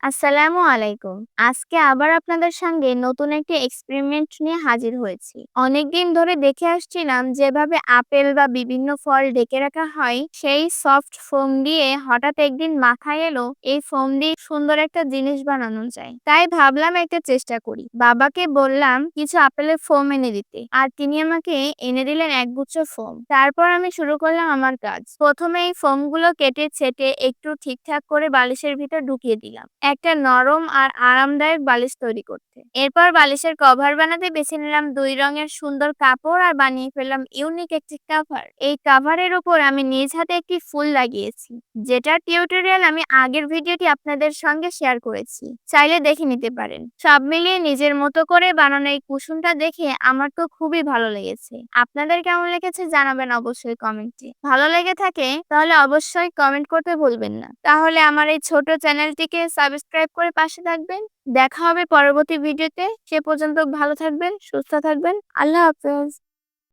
আসসালামু আলাইকুম। আজকে আবার আপনাদের সঙ্গে নতুন একটি এক্সপেরিমেন্ট নিয়ে হাজির হয়েছি। অনেকদিন ধরে দেখে আসছিলাম যেভাবে আপেল বা বিভিন্ন ফল ঢেকে রাখা হয় সেই সফট ফোম দিয়ে হঠাৎ একদিন মাথায় এলো এই ফোম দিয়ে সুন্দর একটা জিনিস বানানো যায়। তাই ভাবলাম একটা চেষ্টা করি। বাবাকে বললাম কিছু আপেলের ফোম এনে দিতে আর তিনি আমাকে এনে দিলেন একগুচ্ছ ফোম। তারপর আমি শুরু করলাম আমার কাজ। প্রথমে এই ফোমগুলো কেটে ছেটে একটু ঠিকঠাক করে বালিশের ভিতর ঢুকিয়ে দিলাম একটা নরম আর আরামদায়ক বালিশ তৈরি করতে। এরপর বালিশের কভার বানাতে বেছে নিলাম 2 রঙের সুন্দর কাপড় আর বানিয়ে ফেললাম ইউনিক একটি কাভার। এই কাভারের উপর আমি নিজ হাতে একটি ফুল লাগিয়েছি, যেটার টিউটোরিয়াল আমি আগের ভিডিওটি আপনাদের সঙ্গে শেয়ার করেছি, চাইলে দেখে নিতে পারেন। সব মিলিয়ে নিজের মতো করে বানানো এই কুসুমটা দেখে আমার তো খুবই ভালো লেগেছে। আপনাদের কেমন লেগেছে জানাবেন অবশ্যই কমেন্টে। ভালো লেগে থাকে তাহলে অবশ্যই কমেন্ট করতে ভুলবেন না। তাহলে আমার এই ছোট চ্যানেলটিকে সাবস্ক্রাইব করে পাশে থাকবেন। দেখা হবে পরবর্তী ভিডিওতে। সে পর্যন্ত ভালো থাকবেন, সুস্থ থাকবেন। আল্লাহ হাফেজ।